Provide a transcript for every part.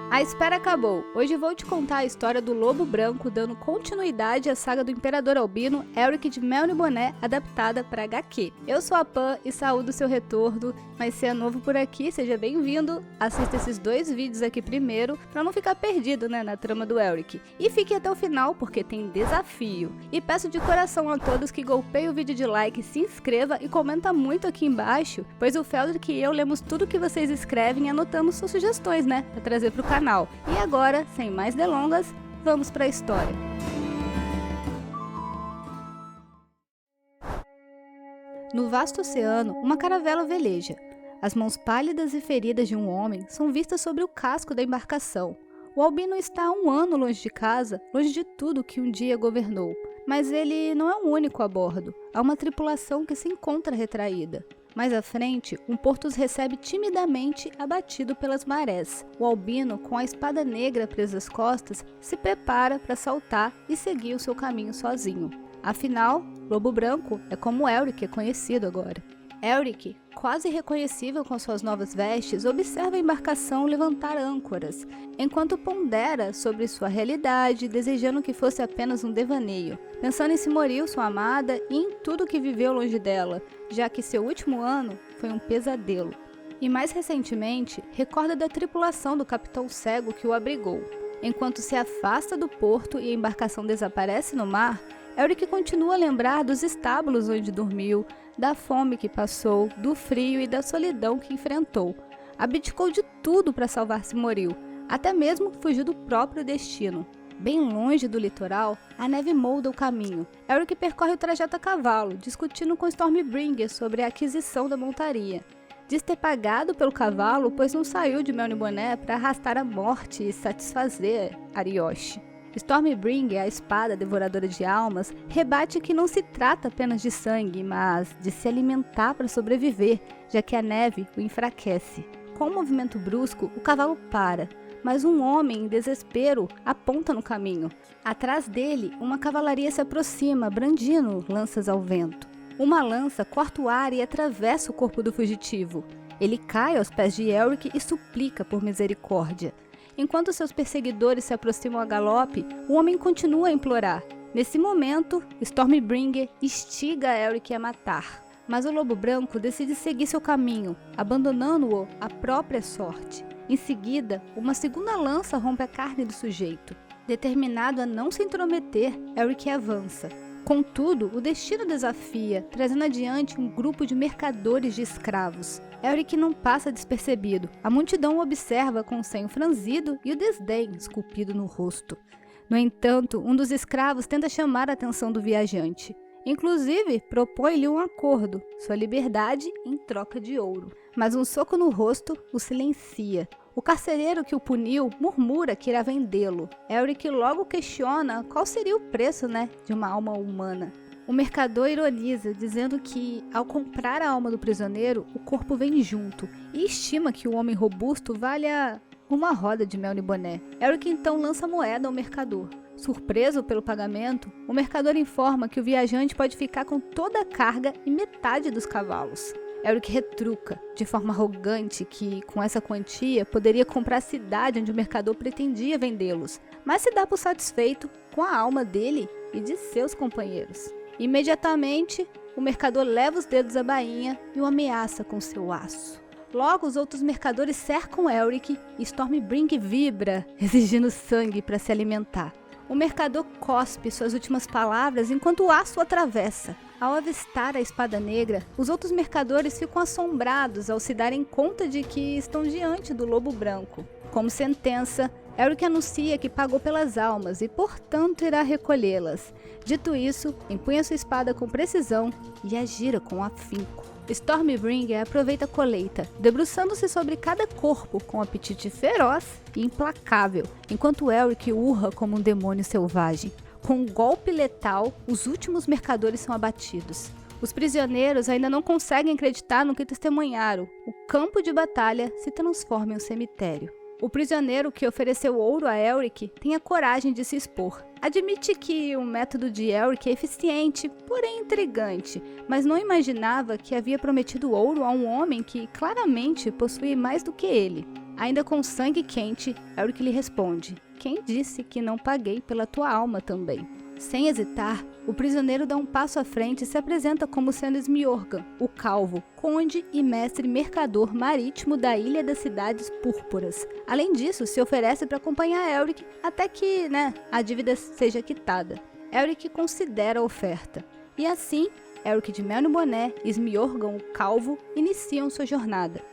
A espera acabou. Hoje vou te contar a história do Lobo Branco, dando continuidade à saga do Imperador Albino, Elric de Mel e Boné, adaptada para HQ. Eu sou a Pan e saúdo seu retorno, mas se é novo por aqui, seja bem-vindo. Assista esses dois vídeos aqui primeiro, para não ficar perdido, na trama do Elric. E fique até o final, porque tem desafio. E peço de coração a todos que golpeiem o vídeo de like, se inscreva e comenta muito aqui embaixo, pois o Feldric e eu lemos tudo que vocês escrevem e anotamos suas sugestões, para trazer pro canal. E agora, sem mais delongas, vamos para a história. No vasto oceano, uma caravela veleja. As mãos pálidas e feridas de um homem são vistas sobre o casco da embarcação. O albino está há 1 ano longe de casa, longe de tudo que um dia governou. Mas ele não é o único a bordo. Há uma tripulação que se encontra retraída. Mais à frente, um porto os recebe timidamente, abatido pelas marés. O albino, com a espada negra presa às costas, se prepara para saltar e seguir o seu caminho sozinho. Afinal, Lobo Branco é como Elric é conhecido agora. Elric, quase reconhecível com suas novas vestes, observa a embarcação levantar âncoras, enquanto pondera sobre sua realidade, desejando que fosse apenas um devaneio, pensando em Simoril, sua amada, e em tudo que viveu longe dela, já que seu último ano foi um pesadelo. E mais recentemente, recorda da tripulação do Capitão Cego que o abrigou. Enquanto se afasta do porto e a embarcação desaparece no mar, Elric continua a lembrar dos estábulos onde dormiu, da fome que passou, do frio e da solidão que enfrentou. Abdicou de tudo para salvar Simoril, até mesmo fugiu do próprio destino. Bem longe do litoral, a neve molda o caminho. Elric percorre o trajeto a cavalo, discutindo com Stormbringer sobre a aquisição da montaria. Diz ter pagado pelo cavalo, pois não saiu de Mel e Boné para arrastar a morte e satisfazer Arioche. Stormbringer, a espada devoradora de almas, rebate que não se trata apenas de sangue, mas de se alimentar para sobreviver, já que a neve o enfraquece. Com um movimento brusco, o cavalo para, mas um homem em desespero aponta no caminho. Atrás dele, uma cavalaria se aproxima, brandindo lanças ao vento. Uma lança corta o ar e atravessa o corpo do fugitivo. Ele cai aos pés de Elric e suplica por misericórdia. Enquanto seus perseguidores se aproximam a galope, o homem continua a implorar. Nesse momento, Stormbringer instiga Elric a matar. Mas o Lobo Branco decide seguir seu caminho, abandonando-o à própria sorte. Em seguida, uma segunda lança rompe a carne do sujeito. Determinado a não se intrometer, Elric avança. Contudo, o destino desafia, trazendo adiante um grupo de mercadores de escravos. Elric não passa despercebido. A multidão o observa com o senho franzido e o desdém esculpido no rosto. No entanto, um dos escravos tenta chamar a atenção do viajante. Inclusive, propõe-lhe um acordo, sua liberdade em troca de ouro. Mas um soco no rosto o silencia. O carcereiro que o puniu murmura que irá vendê-lo. Elric logo questiona qual seria o preço, de uma alma humana. O mercador ironiza, dizendo que, ao comprar a alma do prisioneiro, o corpo vem junto, e estima que o homem robusto valha uma roda de Mel e Boné. Elric então lança a moeda ao mercador. Surpreso pelo pagamento, o mercador informa que o viajante pode ficar com toda a carga e metade dos cavalos. Elric retruca, de forma arrogante, que com essa quantia poderia comprar a cidade onde o mercador pretendia vendê-los, mas se dá por satisfeito com a alma dele e de seus companheiros. Imediatamente, o mercador leva os dedos à bainha e o ameaça com seu aço. Logo, os outros mercadores cercam Elric e Stormbringer vibra, exigindo sangue para se alimentar. O mercador cospe suas últimas palavras enquanto o aço o atravessa. Ao avistar a espada negra, os outros mercadores ficam assombrados ao se darem conta de que estão diante do Lobo Branco. Como sentença, Elric anuncia que pagou pelas almas e, portanto, irá recolhê-las. Dito isso, empunha sua espada com precisão e a gira com afinco. Stormbringer aproveita a colheita, debruçando-se sobre cada corpo com um apetite feroz e implacável, enquanto Elric urra como um demônio selvagem. Com um golpe letal, os últimos mercadores são abatidos. Os prisioneiros ainda não conseguem acreditar no que testemunharam. O campo de batalha se transforma em um cemitério. O prisioneiro que ofereceu ouro a Elric tem a coragem de se expor. Admite que o método de Elric é eficiente, porém intrigante, mas não imaginava que havia prometido ouro a um homem que claramente possui mais do que ele. Ainda com sangue quente, Elric lhe responde: quem disse que não paguei pela tua alma também? Sem hesitar, o prisioneiro dá um passo à frente e se apresenta como sendo Smjorgan, o Calvo, conde e mestre mercador marítimo da Ilha das Cidades Púrpuras. Além disso, se oferece para acompanhar Elric até que, a dívida seja quitada. Elric considera a oferta. E assim, Elric de Melniboné e Smjorgan, o Calvo, iniciam sua jornada.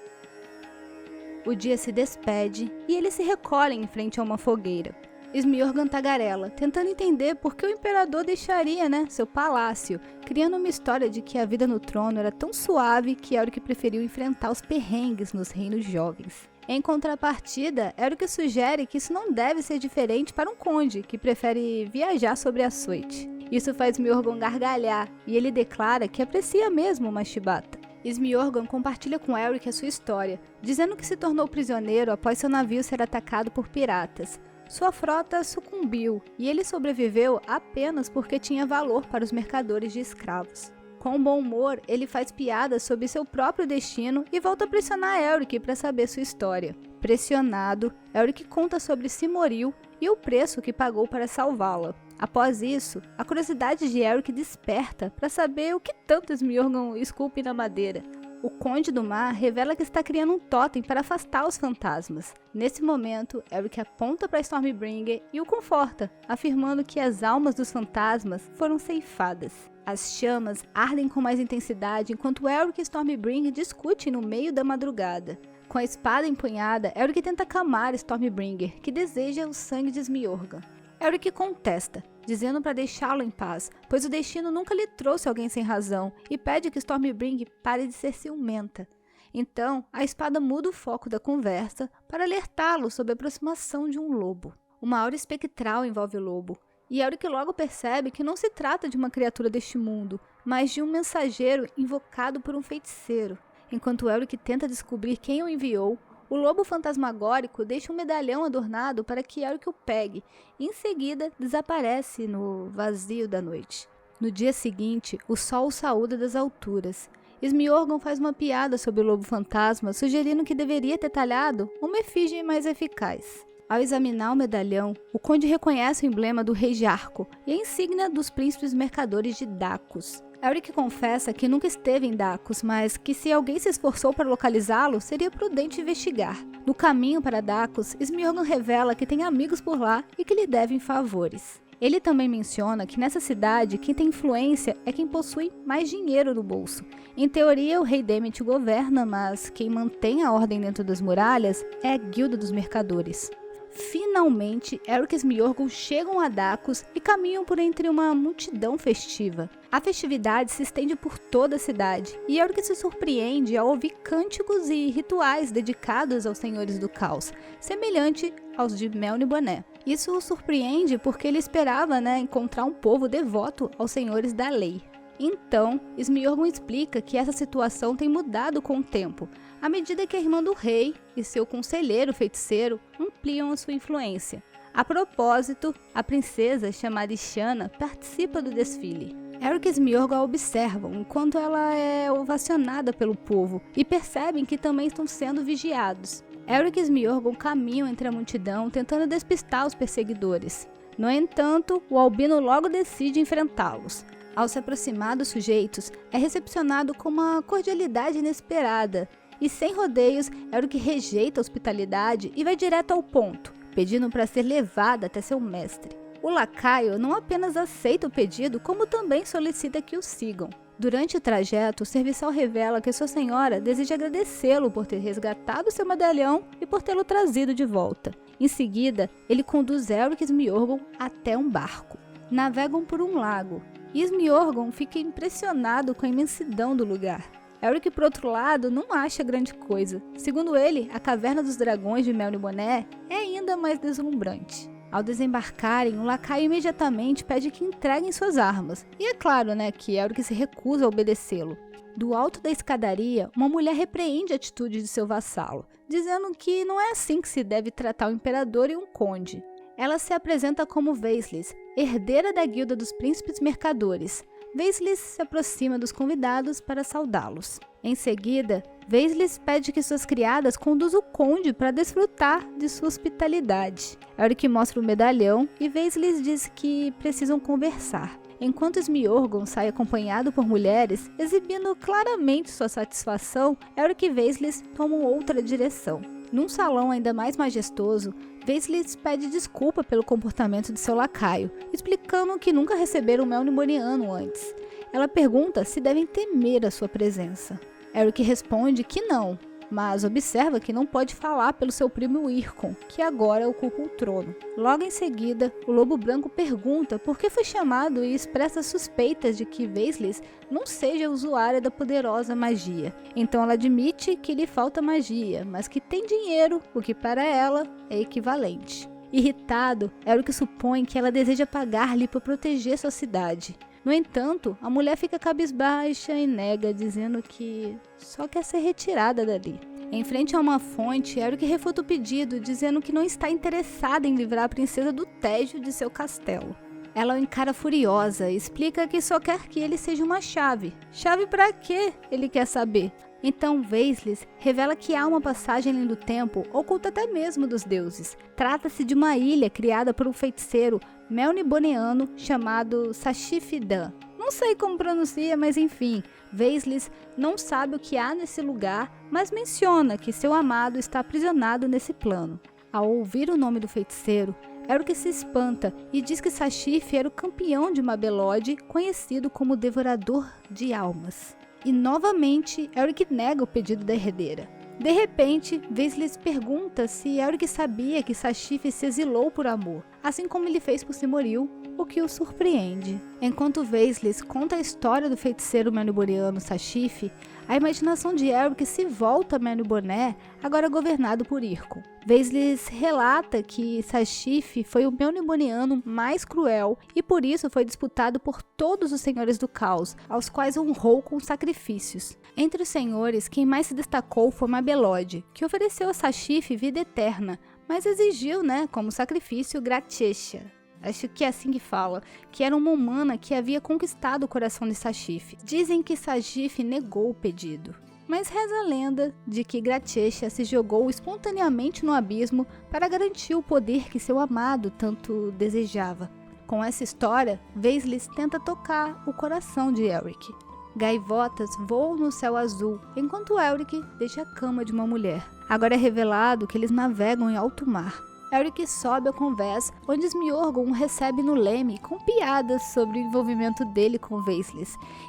O dia se despede e eles se recolhem em frente a uma fogueira. Smjorgan tagarela, tentando entender por que o imperador deixaria, seu palácio, criando uma história de que a vida no trono era tão suave que Elric preferiu enfrentar os perrengues nos reinos jovens. Em contrapartida, Elric sugere que isso não deve ser diferente para um conde, que prefere viajar sobre açoite. Isso faz Smjorgan gargalhar, e ele declara que aprecia mesmo uma chibata. Smjorgan compartilha com Elric a sua história, dizendo que se tornou prisioneiro após seu navio ser atacado por piratas. Sua frota sucumbiu e ele sobreviveu apenas porque tinha valor para os mercadores de escravos. Com bom humor, ele faz piadas sobre seu próprio destino e volta a pressionar Elric para saber sua história. Pressionado, Elric conta sobre Simoril e o preço que pagou para salvá-la. Após isso, a curiosidade de Elric desperta para saber o que tanto Smjorgan esculpe na madeira. O Conde do Mar revela que está criando um totem para afastar os fantasmas. Nesse momento, Elric aponta para Stormbringer e o conforta, afirmando que as almas dos fantasmas foram ceifadas. As chamas ardem com mais intensidade enquanto Elric e Stormbringer discutem no meio da madrugada. Com a espada empunhada, Elric tenta acalmar Stormbringer, que deseja o sangue de Smjorgan. Elric contesta, dizendo para deixá-lo em paz, pois o destino nunca lhe trouxe alguém sem razão, e pede que Stormbringer pare de ser ciumenta. Então, a espada muda o foco da conversa para alertá-lo sobre a aproximação de um lobo. Uma aura espectral envolve o lobo, e Elric logo percebe que não se trata de uma criatura deste mundo, mas de um mensageiro invocado por um feiticeiro. Enquanto Elric tenta descobrir quem o enviou, o lobo fantasmagórico deixa um medalhão adornado para que Elric o pegue, e em seguida desaparece no vazio da noite. No dia seguinte, o sol o saúda das alturas. Smjorgan faz uma piada sobre o lobo fantasma, sugerindo que deveria ter talhado uma efígie mais eficaz. Ao examinar o medalhão, o conde reconhece o emblema do rei Jarco e a insígnia dos príncipes mercadores de Dacus. Elric confessa que nunca esteve em Dacus, mas que se alguém se esforçou para localizá-lo, seria prudente investigar. No caminho para Dacus, Smjorgan revela que tem amigos por lá e que lhe devem favores. Ele também menciona que nessa cidade, quem tem influência é quem possui mais dinheiro no bolso. Em teoria, o rei Demet governa, mas quem mantém a ordem dentro das muralhas é a Guilda dos Mercadores. Finalmente, Elric e Smjorgan chegam a Dacus e caminham por entre uma multidão festiva. A festividade se estende por toda a cidade, e Elric se surpreende ao ouvir cânticos e rituais dedicados aos Senhores do Caos, semelhante aos de Melniboné. Isso o surpreende porque ele esperava encontrar um povo devoto aos Senhores da Lei. Então, Smjorgan explica que essa situação tem mudado com o tempo, à medida que a irmã do rei e seu conselheiro feiticeiro ampliam a sua influência. A propósito, a princesa, chamada Ishanna, participa do desfile. Elric e Smjorgan a observam enquanto ela é ovacionada pelo povo e percebem que também estão sendo vigiados. Elric e Smjorgan caminham entre a multidão tentando despistar os perseguidores. No entanto, o Albino logo decide enfrentá-los. Ao se aproximar dos sujeitos, é recepcionado com uma cordialidade inesperada. E sem rodeios, Elric rejeita a hospitalidade e vai direto ao ponto, pedindo para ser levado até seu mestre. O lacaio não apenas aceita o pedido, como também solicita que o sigam. Durante o trajeto, o serviçal revela que sua senhora deseja agradecê-lo por ter resgatado seu medalhão e por tê-lo trazido de volta. Em seguida, ele conduz Elric e Smjorgan até um barco. Navegam por um lago, e Smjorgan fica impressionado com a imensidão do lugar. Elric, por outro lado, não acha grande coisa. Segundo ele, a Caverna dos Dragões de Melniboné é ainda mais deslumbrante. Ao desembarcarem, o lacaio imediatamente pede que entreguem suas armas. E é claro, que Elric se recusa a obedecê-lo. Do alto da escadaria, uma mulher repreende a atitude de seu vassalo, dizendo que não é assim que se deve tratar o imperador e um conde. Ela se apresenta como Veislis, herdeira da Guilda dos Príncipes Mercadores. Weasley se aproxima dos convidados para saudá-los. Em seguida, Weasley pede que suas criadas conduzam o conde para desfrutar de sua hospitalidade. Eric mostra o medalhão e Weasley diz que precisam conversar. Enquanto Smeagol sai acompanhado por mulheres, exibindo claramente sua satisfação, Eric e Weasley tomam outra direção. Num salão ainda mais majestoso, Weasley pede desculpa pelo comportamento de seu lacaio, explicando que nunca receberam mel nimoniano antes. Ela pergunta se devem temer a sua presença. Eric responde que não, mas observa que não pode falar pelo seu primo Ircon, que agora ocupa o trono. Logo em seguida, o Lobo Branco pergunta por que foi chamado e expressa suspeitas de que Weasley não seja usuária da poderosa magia. Então ela admite que lhe falta magia, mas que tem dinheiro, o que para ela é equivalente. Irritado, Eric supõe que ela deseja pagar-lhe para proteger sua cidade. No entanto, a mulher fica cabisbaixa e nega, dizendo que só quer ser retirada dali. Em frente a uma fonte, Eric refuta o pedido, dizendo que não está interessada em livrar a princesa do tédio de seu castelo. Ela o encara furiosa e explica que só quer que ele seja uma chave. Chave para quê? Ele quer saber. Então Weasley revela que há uma passagem além do tempo, oculta até mesmo dos deuses. Trata-se de uma ilha criada por um feiticeiro melniboneano chamado Sashif-Dan. Não sei como pronuncia, mas enfim, Weasley não sabe o que há nesse lugar, mas menciona que seu amado está aprisionado nesse plano. Ao ouvir o nome do feiticeiro, Eric se espanta e diz que Sashif era o campeão de Mabelode, conhecido como Devorador de Almas. E novamente, Eric nega o pedido da herdeira. De repente, Weasley pergunta se Eric sabia que Sashif se exilou por amor, assim como ele fez por Simoril, o que o surpreende. Enquanto Weasley conta a história do feiticeiro melniboneano Sashif, a imaginação de Eric se volta a Melniboné, agora governado por Ircon. Weasley relata que Sashif foi o melniboneano mais cruel e por isso foi disputado por todos os senhores do caos, aos quais honrou com sacrifícios. Entre os senhores, quem mais se destacou foi Mabelode, que ofereceu a Sashif vida eterna, mas exigiu, como sacrifício, Gratesha. Acho que é assim que fala, que era uma humana que havia conquistado o coração de Sashif. Dizem que Sashif negou o pedido, mas reza a lenda de que Gratesha se jogou espontaneamente no abismo para garantir o poder que seu amado tanto desejava. Com essa história, Weasley tenta tocar o coração de Eric. Gaivotas voam no céu azul, enquanto Eric deixa a cama de uma mulher. Agora é revelado que eles navegam em alto mar. Eric sobe a conversa, onde Smeagol recebe no leme com piadas sobre o envolvimento dele com Weasley.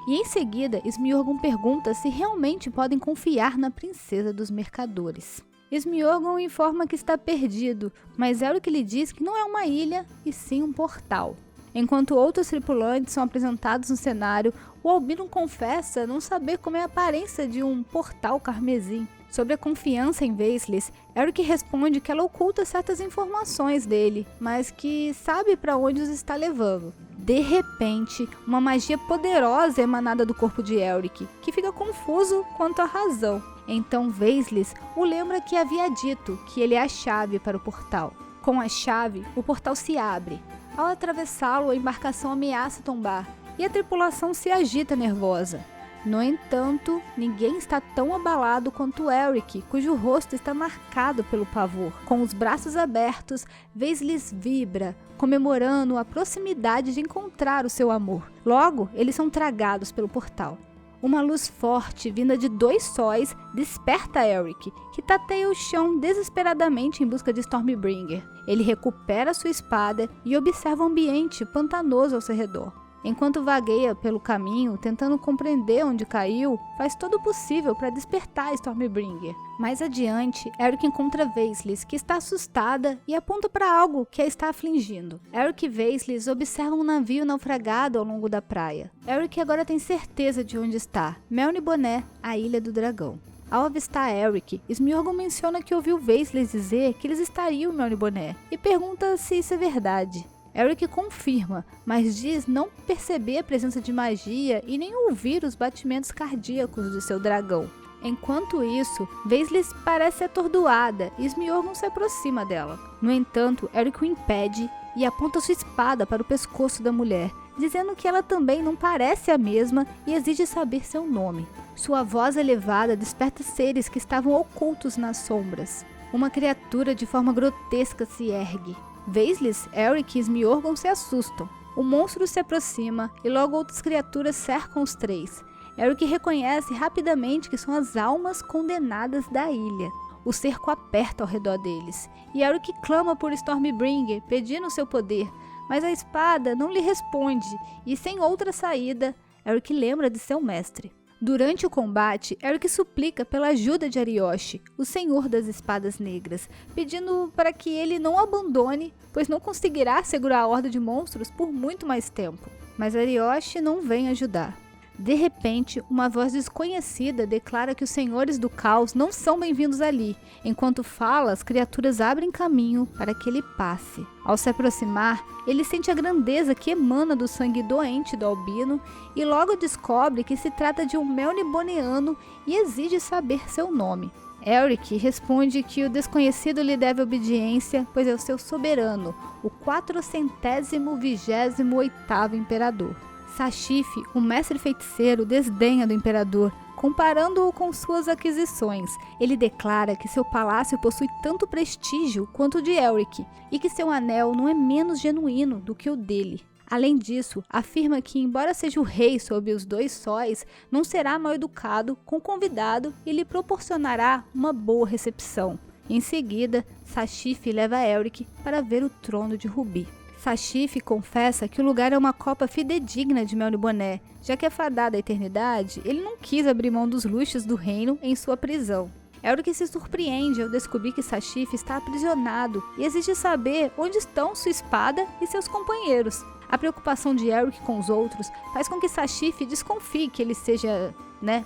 E em seguida, Smeagol pergunta se realmente podem confiar na princesa dos mercadores. Smeagol informa que está perdido, mas Eric lhe diz que não é uma ilha, e sim um portal. Enquanto outros tripulantes são apresentados no cenário, o Albino confessa não saber como é a aparência de um portal carmesim. Sobre a confiança em Weasley, Eric responde que ela oculta certas informações dele, mas que sabe para onde os está levando. De repente, uma magia poderosa é emanada do corpo de Eric, que fica confuso quanto à razão. Então Weasley o lembra que havia dito que ele é a chave para o portal. Com a chave, o portal se abre. Ao atravessá-lo, a embarcação ameaça tombar, e a tripulação se agita nervosa. No entanto, ninguém está tão abalado quanto Eric, cujo rosto está marcado pelo pavor. Com os braços abertos, Weasley vibra, comemorando a proximidade de encontrar o seu amor. Logo, eles são tragados pelo portal. Uma luz forte, vinda de 2 sóis, desperta Eric, que tateia o chão desesperadamente em busca de Stormbringer. Ele recupera sua espada e observa o ambiente pantanoso ao seu redor. Enquanto vagueia pelo caminho, tentando compreender onde caiu, faz todo o possível para despertar Stormbringer. Mais adiante, Eric encontra Weasley, que está assustada e aponta para algo que a está afligindo. Eric e Weasley observam um navio naufragado ao longo da praia. Eric agora tem certeza de onde está, Melniboné, a Ilha do Dragão. Ao avistar Eric, Smeagol menciona que ouviu Weasley dizer que eles estariam em Melniboné e pergunta se isso é verdade. Eric confirma, mas diz não perceber a presença de magia e nem ouvir os batimentos cardíacos de seu dragão. Enquanto isso, Weasley parece atordoada e Smeagol se aproxima dela. No entanto, Eric o impede e aponta sua espada para o pescoço da mulher, dizendo que ela também não parece a mesma e exige saber seu nome. Sua voz elevada desperta seres que estavam ocultos nas sombras. Uma criatura de forma grotesca se ergue. Weasley, Eric e Smeagol se assustam. O monstro se aproxima e logo outras criaturas cercam os três. Eric reconhece rapidamente que são as almas condenadas da ilha. O cerco aperta ao redor deles, e Eric clama por Stormbringer, pedindo seu poder, mas a espada não lhe responde, e sem outra saída, Eric lembra de seu mestre. Durante o combate, Eric suplica pela ajuda de Arioshi, o Senhor das Espadas Negras, pedindo para que ele não abandone, pois não conseguirá segurar a horda de monstros por muito mais tempo. Mas Arioshi não vem ajudar. De repente, uma voz desconhecida declara que os Senhores do Caos não são bem-vindos ali. Enquanto fala, as criaturas abrem caminho para que ele passe. Ao se aproximar, ele sente a grandeza que emana do sangue doente do albino e logo descobre que se trata de um Melniboneano e exige saber seu nome. Eric responde que o desconhecido lhe deve obediência, pois é o seu soberano, o 428º imperador. Sashif, o mestre feiticeiro, desdenha do imperador, comparando-o com suas aquisições. Ele declara que seu palácio possui tanto prestígio quanto o de Eric, e que seu anel não é menos genuíno do que o dele. Além disso, afirma que, embora seja o rei sob os 2 sóis, não será mal educado com o convidado e lhe proporcionará uma boa recepção. Em seguida, Sashif leva Eric para ver o trono de Rubi. Sashif confessa que o lugar é uma copa fidedigna de Melniboné, já que é fadado à eternidade, ele não quis abrir mão dos luxos do reino em sua prisão. Eric se surpreende ao descobrir que Sashif está aprisionado e exige saber onde estão sua espada e seus companheiros. A preocupação de Eric com os outros faz com que Sashif desconfie que ele seja,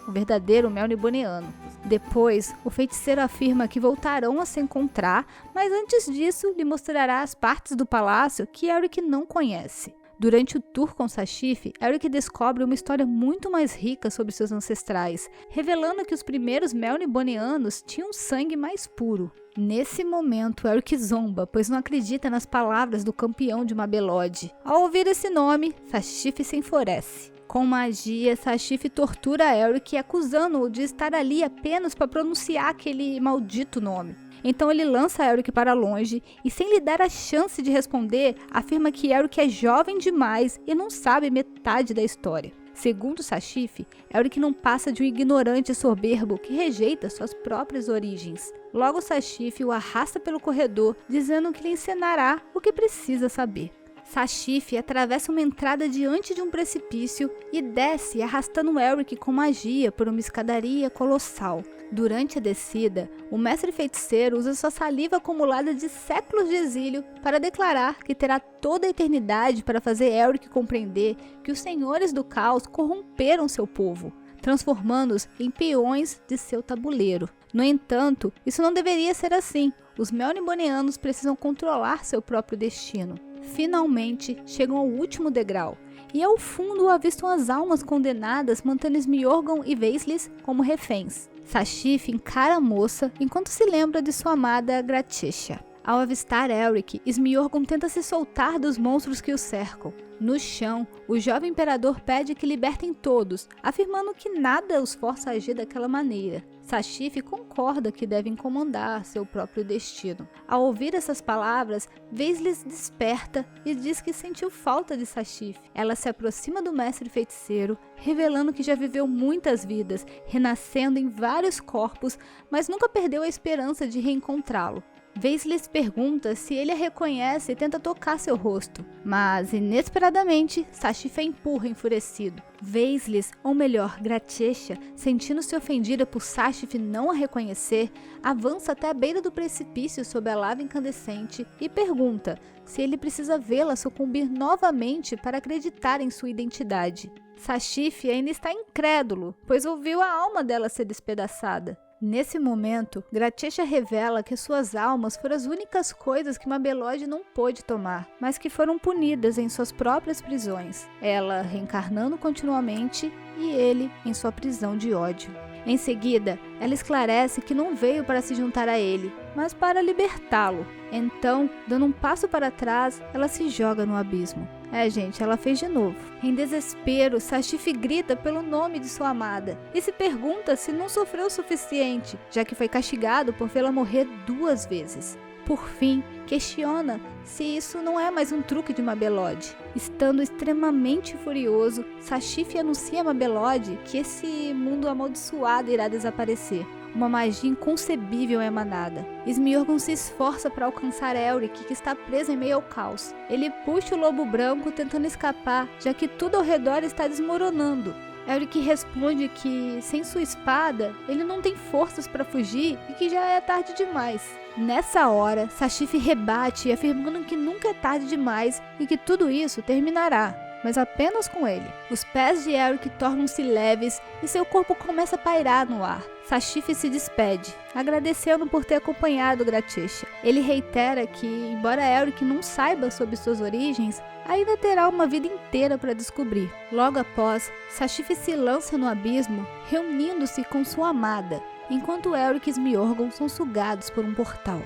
o verdadeiro Melniboneano. Depois, o feiticeiro afirma que voltarão a se encontrar, mas antes disso lhe mostrará as partes do palácio que Eric não conhece. Durante o tour com Sashif, Eric descobre uma história muito mais rica sobre seus ancestrais, revelando que os primeiros Melniboneanos tinham sangue mais puro. Nesse momento, Eric zomba, pois não acredita nas palavras do campeão de Mabelode. Ao ouvir esse nome, Sashif se enfurece. Com magia, Sashif tortura Eric, acusando-o de estar ali apenas para pronunciar aquele maldito nome. Então ele lança Eric para longe e, sem lhe dar a chance de responder, afirma que Eric é jovem demais e não sabe metade da história. Segundo Sashif, Eric não passa de um ignorante soberbo que rejeita suas próprias origens. Logo, Sashif o arrasta pelo corredor, dizendo que lhe ensinará o que precisa saber. Sashif atravessa uma entrada diante de um precipício e desce arrastando Eric com magia por uma escadaria colossal. Durante a descida, o mestre feiticeiro usa sua saliva acumulada de séculos de exílio para declarar que terá toda a eternidade para fazer Eric compreender que os Senhores do Caos corromperam seu povo, transformando-os em peões de seu tabuleiro. No entanto, isso não deveria ser assim. Os Melniboneanos precisam controlar seu próprio destino. Finalmente, chegam ao último degrau, e ao fundo avistam as almas condenadas, mantendo Smeagol e Weasley como reféns. Sashif encara a moça enquanto se lembra de sua amada Gratesha. Ao avistar Eric, Smeagol tenta se soltar dos monstros que o cercam. No chão, o jovem imperador pede que libertem todos, afirmando que nada os força a agir daquela maneira. Sashif concorda que devem comandar seu próprio destino. Ao ouvir essas palavras, Weasley desperta e diz que sentiu falta de Sashif. Ela se aproxima do mestre feiticeiro, revelando que já viveu muitas vidas, renascendo em vários corpos, mas nunca perdeu a esperança de reencontrá-lo. Weasley pergunta se ele a reconhece e tenta tocar seu rosto, mas inesperadamente Sashif a empurra enfurecido. Weasley, ou melhor, Gratesha, sentindo-se ofendida por Sashif não a reconhecer, avança até a beira do precipício sob a lava incandescente e pergunta se ele precisa vê-la sucumbir novamente para acreditar em sua identidade. Sashif ainda está incrédulo, pois ouviu a alma dela ser despedaçada. Nesse momento, Gratesha revela que suas almas foram as únicas coisas que Mabelode não pôde tomar, mas que foram punidas em suas próprias prisões, ela reencarnando continuamente e ele em sua prisão de ódio. Em seguida, ela esclarece que não veio para se juntar a ele, mas para libertá-lo. Então, dando um passo para trás, ela se joga no abismo. Gente, ela fez de novo. Em desespero, Sashif grita pelo nome de sua amada e se pergunta se não sofreu o suficiente, já que foi castigado por vê-la morrer 2 vezes. Por fim, questiona se isso não é mais um truque de Mabelode. Estando extremamente furioso, Sashif anuncia a Mabelode que esse mundo amaldiçoado irá desaparecer. Uma magia inconcebível é emanada. Smiorgon se esforça para alcançar Elric, que está preso em meio ao caos. Ele puxa o lobo branco tentando escapar, já que tudo ao redor está desmoronando. Elric responde que, sem sua espada, ele não tem forças para fugir e que já é tarde demais. Nessa hora, Sashif rebate, afirmando que nunca é tarde demais e que tudo isso terminará, mas apenas com ele. Os pés de Elric tornam-se leves e seu corpo começa a pairar no ar. Sashif se despede, agradecendo por ter acompanhado Gratesha. Ele reitera que, embora Elric não saiba sobre suas origens, ainda terá uma vida inteira para descobrir. Logo após, Sashif se lança no abismo, reunindo-se com sua amada, enquanto Elric e Smiorgon são sugados por um portal.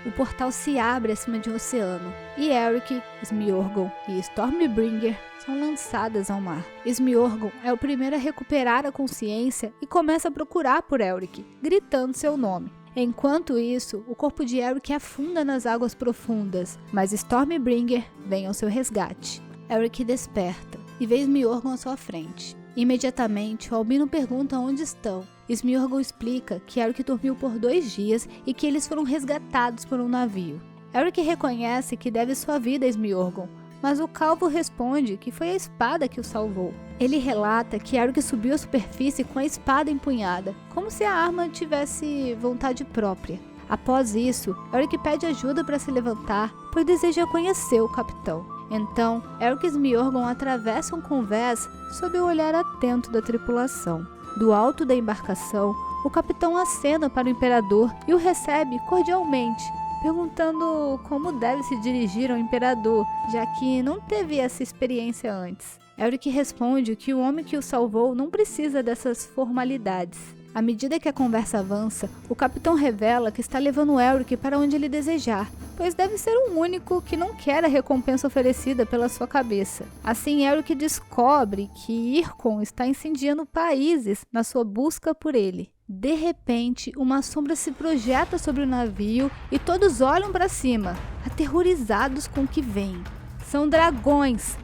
O portal se abre acima de um oceano, e Elric, Smiorgon e Stormbringer são lançadas ao mar. Smiorgon é o primeiro a recuperar a consciência e começa a procurar por Elric, gritando seu nome. Enquanto isso, o corpo de Elric afunda nas águas profundas, mas Stormbringer vem ao seu resgate. Elric desperta e vê Smiorgon à sua frente. Imediatamente, o Albino pergunta onde estão. Smiorgon explica que Elric dormiu por 2 dias e que eles foram resgatados por um navio. Elric reconhece que deve sua vida a Smiorgon, mas o calvo responde que foi a espada que o salvou. Ele relata que Elric subiu à superfície com a espada empunhada, como se a arma tivesse vontade própria. Após isso, Elric pede ajuda para se levantar, pois deseja conhecer o capitão. Então, Elric e Smiorgon atravessam o convés sob o olhar atento da tripulação. Do alto da embarcação, o capitão acena para o imperador e o recebe cordialmente, perguntando como deve se dirigir ao imperador, já que não teve essa experiência antes. Elric responde que o homem que o salvou não precisa dessas formalidades. À medida que a conversa avança, o capitão revela que está levando Elric para onde ele desejar, pois deve ser o único que não quer a recompensa oferecida pela sua cabeça. Assim, Elric descobre que Irkon está incendiando países na sua busca por ele. De repente, uma sombra se projeta sobre o navio e todos olham para cima, aterrorizados com o que vem. São dragões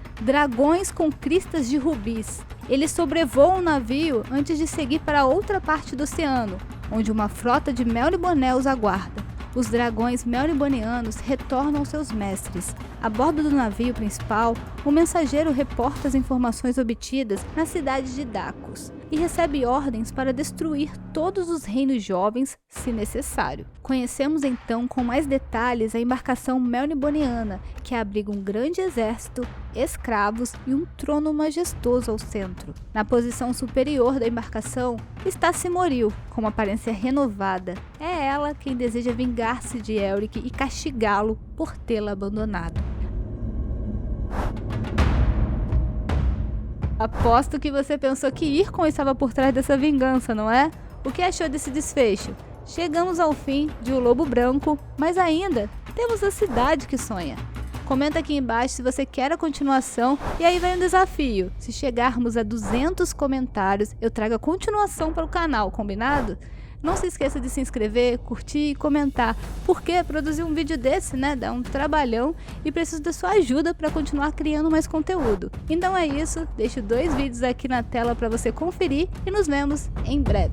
com cristas de rubis. Eles sobrevoam o navio antes de seguir para outra parte do oceano, onde uma frota de Melniboné os aguarda. Os dragões melnibonianos retornam aos seus mestres. A bordo do navio principal, o mensageiro reporta as informações obtidas na cidade de Dakos e recebe ordens para destruir todos os reinos jovens, se necessário. Conhecemos então com mais detalhes a embarcação melniboniana, que abriga um grande exército, escravos e um trono majestoso ao centro. Na posição superior da embarcação está Simoril, com uma aparência renovada. É ela quem deseja vingar-se de Elric e castigá-lo por tê-la abandonado. Aposto que você pensou que Irkon estava por trás dessa vingança, não é? O que achou desse desfecho? Chegamos ao fim de O Lobo Branco, mas ainda temos a cidade que sonha. Comenta aqui embaixo se você quer a continuação e aí vem um desafio. Se chegarmos a 200 comentários, eu trago a continuação para o canal, combinado? Não se esqueça de se inscrever, curtir e comentar, porque produzir um vídeo desse, dá um trabalhão e preciso da sua ajuda para continuar criando mais conteúdo. Então é isso, deixo 2 vídeos aqui na tela para você conferir e nos vemos em breve.